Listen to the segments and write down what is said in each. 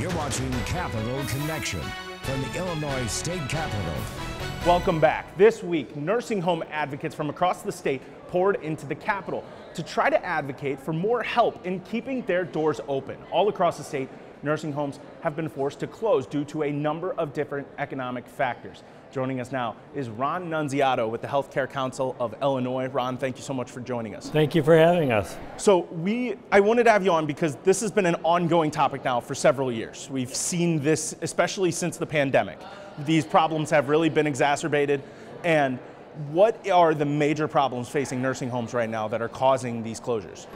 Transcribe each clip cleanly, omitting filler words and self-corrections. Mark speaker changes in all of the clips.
Speaker 1: You're watching Capital Connection from the Illinois State Capitol.
Speaker 2: Welcome back. This week, nursing home advocates from across the state poured into the Capitol to try to advocate for more help in keeping their doors open. All across the state, nursing homes have been forced to close due to a number of different economic factors. Joining us now is Ron Nunziato with the Healthcare Council of Illinois. Ron, thank you so much for joining us.
Speaker 3: Thank you for having us.
Speaker 2: So I wanted to have you on because this has been an ongoing topic now for several years. We've seen this, especially since the pandemic. These problems have really been exacerbated. And what are the major problems facing nursing homes right now that are causing these closures?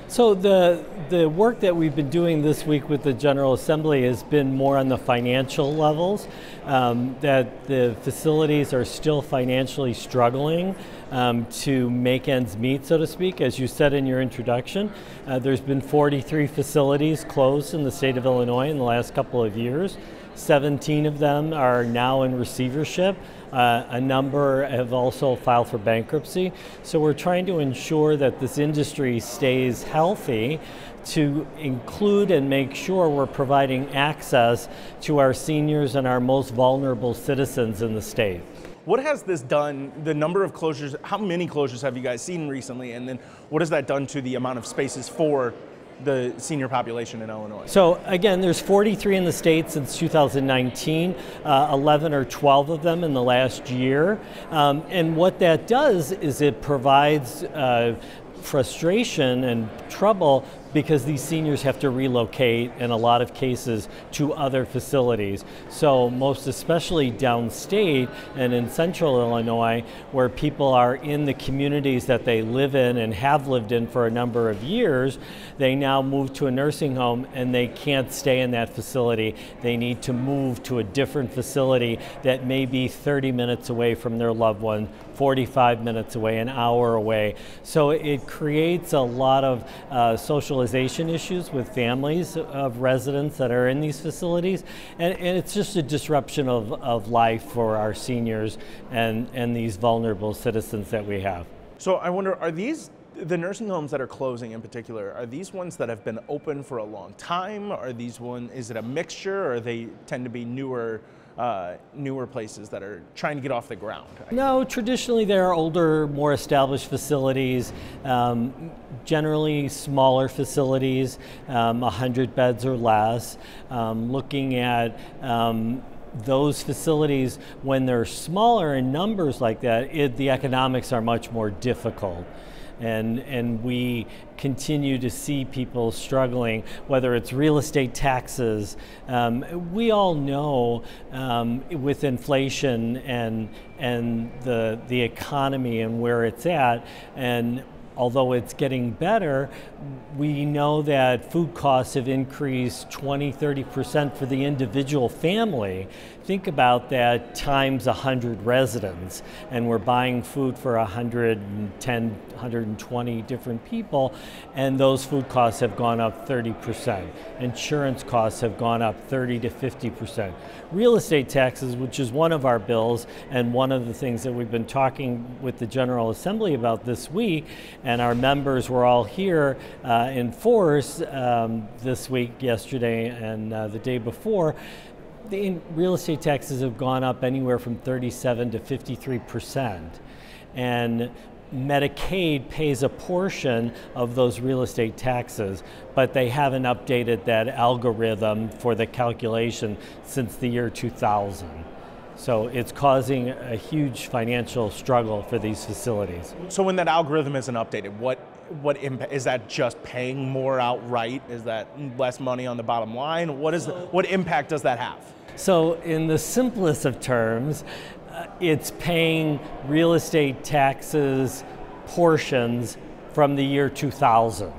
Speaker 3: So the work that we've been doing this week with the General Assembly has been more on the financial levels, that the facilities are still financially struggling to make ends meet, so to speak. As you said in your introduction, there's been 43 facilities closed in the state of Illinois in the last couple of years. 17 of them are now in receivership. A number have also filed for bankruptcy. So we're trying to ensure that this industry stays healthy to include and make sure we're providing access to our seniors and our most vulnerable citizens in the state.
Speaker 2: What has this done, the number of closures, how many closures have you guys seen recently? And then what has that done to the amount of spaces for the senior population in Illinois?
Speaker 3: So again, there's 43 in the state since 2019, 11 or 12 of them in the last year. And what that does is it provides frustration and trouble because these seniors have to relocate in a lot of cases to other facilities. So most especially downstate and in central Illinois, where people are in the communities that they live in and have lived in for a number of years, they now move to a nursing home and they can't stay in that facility. They need to move to a different facility that may be 30 minutes away from their loved one, 45 minutes away, an hour away. So it creates a lot of socialization issues with families of residents that are in these facilities, and it's just a disruption of life for our seniors and these vulnerable citizens that we have.
Speaker 2: So I wonder, are these, the nursing homes that are closing in particular, are these ones that have been open for a long time? Are these is it a mixture, or they tend to be newer places that are trying to get off the ground?
Speaker 3: No, traditionally there are older, more established facilities, generally smaller facilities, 100 beds or less. Looking at those facilities, when they're smaller in numbers like that, the economics are much more difficult. And we continue to see people struggling, whether it's real estate taxes. We all know with inflation and the economy and where it's at, and although it's getting better, we know that food costs have increased 20–30% for the individual family. Think about that times 100 residents, and we're buying food for 110, 120 different people, and those food costs have gone up 30%. Insurance costs have gone up 30–50%. Real estate taxes, which is one of our bills, and one of the things that we've been talking with the General Assembly about this week, and our members were all here in force this week, yesterday, and the day before. The real estate taxes have gone up anywhere from 37 to 53%. And Medicaid pays a portion of those real estate taxes, but they haven't updated that algorithm for the calculation since the year 2000. So it's causing a huge financial struggle for these facilities.
Speaker 2: So when that algorithm isn't updated, what impact is that? Just paying more outright? Is that less money on the bottom line? What impact does that have?
Speaker 3: So in the simplest of terms, it's paying real estate taxes portions from the year 2000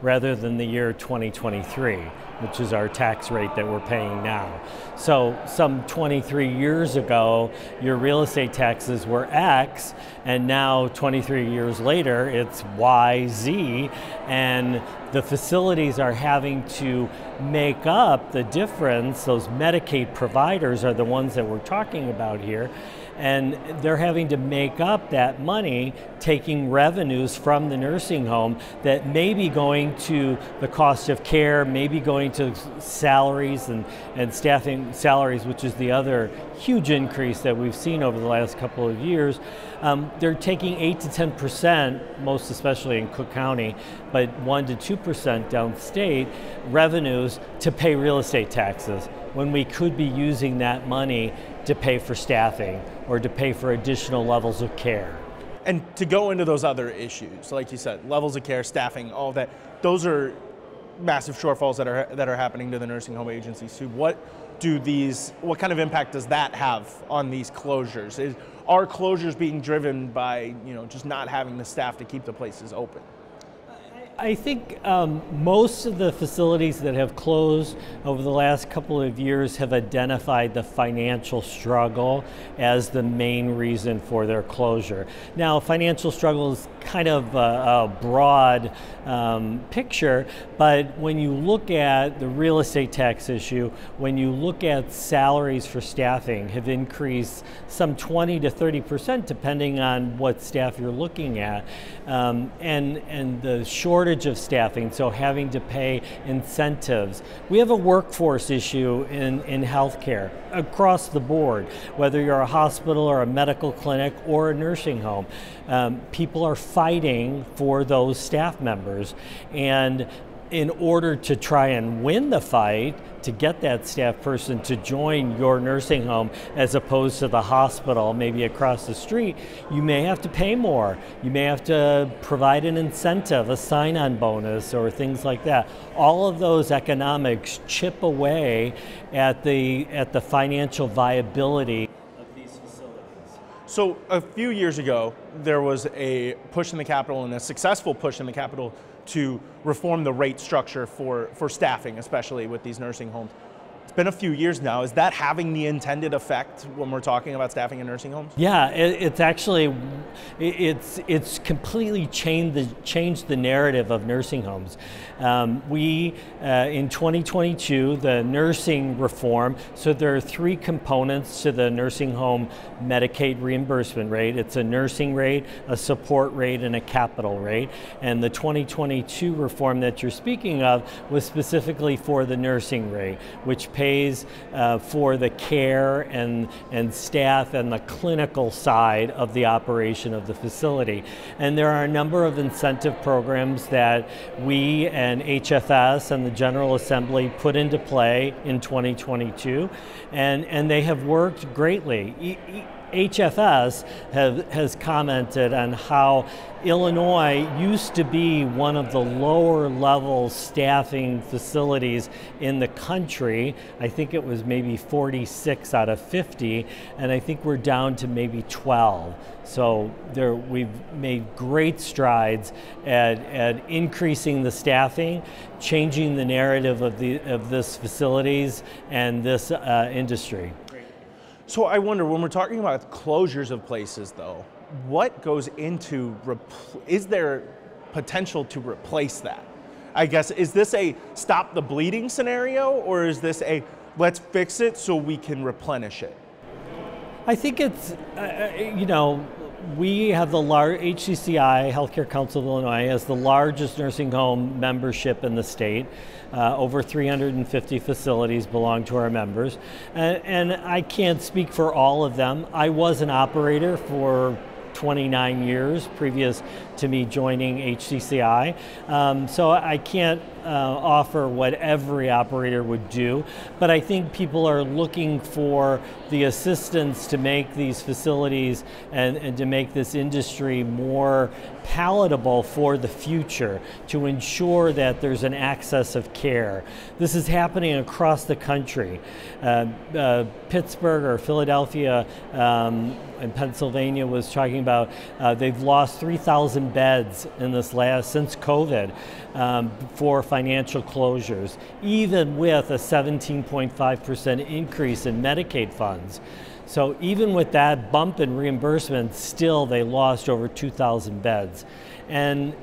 Speaker 3: rather than the year 2023, which is our tax rate that we're paying now. So some 23 years ago, your real estate taxes were X, and now 23 years later, it's Y, Z, and the facilities are having to make up the difference. Those Medicaid providers are the ones that we're talking about here, and they're having to make up that money, taking revenues from the nursing home that may be going to the cost of care, maybe going to salaries and staffing salaries, which is the other huge increase that we've seen over the last couple of years. They're taking 8 to 10%, most especially in Cook County, but 1 to 2% downstate revenues to pay real estate taxes, when we could be using that money to pay for staffing or to pay for additional levels of care.
Speaker 2: And to go into those other issues, like you said, levels of care, staffing, all of that, those are massive shortfalls that are happening to the nursing home agencies too. What kind of impact does that have on these closures? Are closures being driven by, just not having the staff to keep the places open?
Speaker 3: I think most of the facilities that have closed over the last couple of years have identified the financial struggle as the main reason for their closure. Now, financial struggle is kind of a broad picture, but when you look at the real estate tax issue, when you look at salaries for staffing have increased some 20 to 30% depending on what staff you're looking at, and the shortage of staffing, so having to pay incentives. We have a workforce issue in healthcare across the board, whether you're a hospital or a medical clinic or a nursing home. People are fighting for those staff members, and in order to try and win the fight, to get that staff person to join your nursing home as opposed to the hospital maybe across the street, you may have to pay more. You may have to provide an incentive, a sign-on bonus or things like that. All of those economics chip away at the financial viability of these facilities.
Speaker 2: So a few years ago, there was a push in the Capitol, and a successful push in the Capitol, to reform the rate structure for staffing, especially with these nursing homes. It's been a few years now. Is that having the intended effect when we're talking about staffing in nursing homes?
Speaker 3: Yeah, it's actually, it's completely changed the narrative of nursing homes. In 2022, the nursing reform, so there are 3 components to the nursing home Medicaid reimbursement rate. It's a nursing rate, a support rate, and a capital rate. And the 2022 reform that you're speaking of was specifically for the nursing rate, which pays for the care and staff and the clinical side of the operation of the facility. And there are a number of incentive programs that we and HFS and the General Assembly put into play in 2022, and they have worked greatly. HFS has commented on how Illinois used to be one of the lower level staffing facilities in the country. I think it was maybe 46 out of 50, and I think we're down to maybe 12. So we've made great strides at increasing the staffing, changing the narrative of this facilities and this industry.
Speaker 2: So I wonder, when we're talking about closures of places though, what goes into, is there potential to replace that? I guess, is this a stop the bleeding scenario, or is this a let's fix it so we can replenish it?
Speaker 3: I think it's, we have the HCCI, Healthcare Council of Illinois, has the largest nursing home membership in the state. Over 350 facilities belong to our members. And I can't speak for all of them. I was an operator for 29 years previous to me joining HCCI. So I can't offer what every operator would do, but I think people are looking for the assistance to make these facilities and to make this industry more palatable for the future, to ensure that there's an access of care. This is happening across the country. Pittsburgh or Philadelphia and Pennsylvania was talking about they've lost 3,000 beds in this since COVID for financial closures, even with a 17.5% increase in Medicaid funds. So even with that bump in reimbursement, still they lost over 2,000 beds. And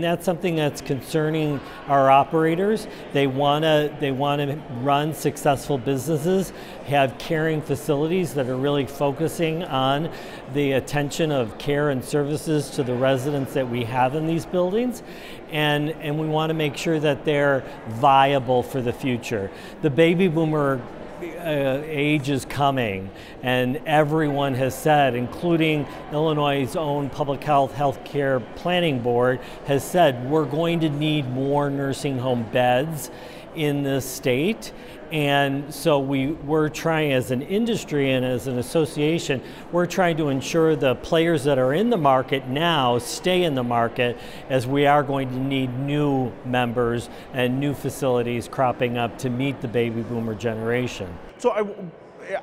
Speaker 3: that's something that's concerning our operators. They want to run successful businesses, have caring facilities that are really focusing on the attention of care and services to the residents that we have in these buildings, and we want to make sure that they're viable for the future. The baby boomer age is coming, and everyone has said, including Illinois' own Public Healthcare Planning Board, has said we're going to need more nursing home beds in this state. And so we're trying, as an industry and as an association, we're trying to ensure the players that are in the market now stay in the market, as we are going to need new members and new facilities cropping up to meet the baby boomer generation.
Speaker 2: So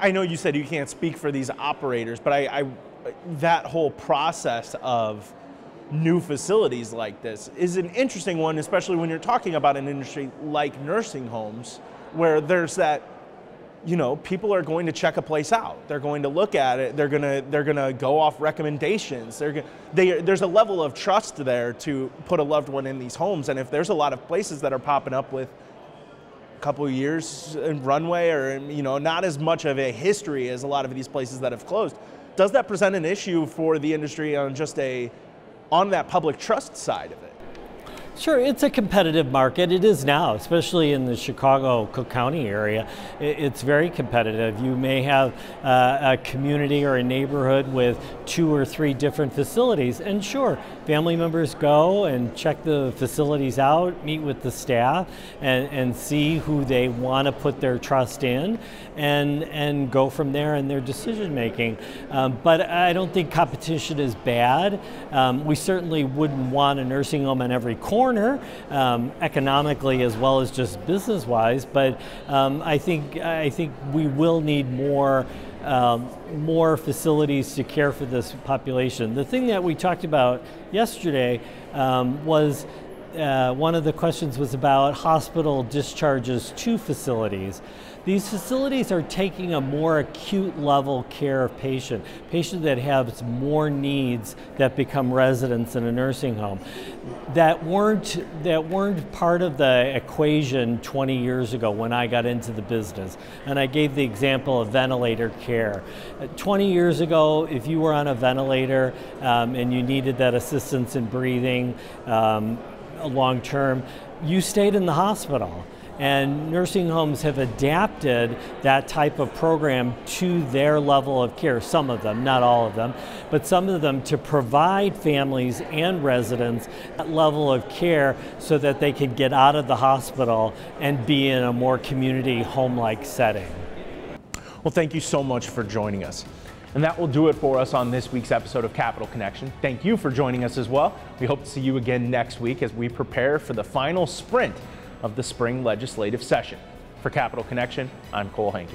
Speaker 2: I know you said you can't speak for these operators, but that whole process of new facilities like this is an interesting one, especially when you're talking about an industry like nursing homes, where there's that, you know, people are going to check a place out. They're going to look at it. They're gonna go off recommendations. There's a level of trust there to put a loved one in these homes. And if there's a lot of places that are popping up with a couple of years in runway, or, you know, not as much of a history as a lot of these places that have closed, does that present an issue for the industry on on that public trust side of it?
Speaker 3: Sure, it's a competitive market. It is now, especially in the Chicago, Cook County area. It's very competitive. You may have a community or a neighborhood with 2 or 3 different facilities. And sure, family members go and check the facilities out, meet with the staff, and see who they want to put their trust in, and go from there in their decision making. But I don't think competition is bad. We certainly wouldn't want a nursing home on every corner, economically as well as just business-wise. But I think we will need more facilities to care for this population. The thing that we talked about yesterday was one of the questions was about hospital discharges to facilities. These facilities are taking a more acute level care of patient that has more needs that become residents in a nursing home that weren't part of the equation 20 years ago when I got into the business. And I gave the example of ventilator care. 20 years ago, if you were on a ventilator and you needed that assistance in breathing long term, you stayed in the hospital. And nursing homes have adapted that type of program to their level of care, some of them, not all of them, but some of them, to provide families and residents that level of care so that they can get out of the hospital and be in a more community home-like setting.
Speaker 2: Well, thank you so much for joining us. And that will do it for us on this week's episode of Capital Connection. Thank you for joining us as well. We hope to see you again next week as we prepare for the final sprint of the spring legislative session. For Capital Connection, I'm Cole Henke.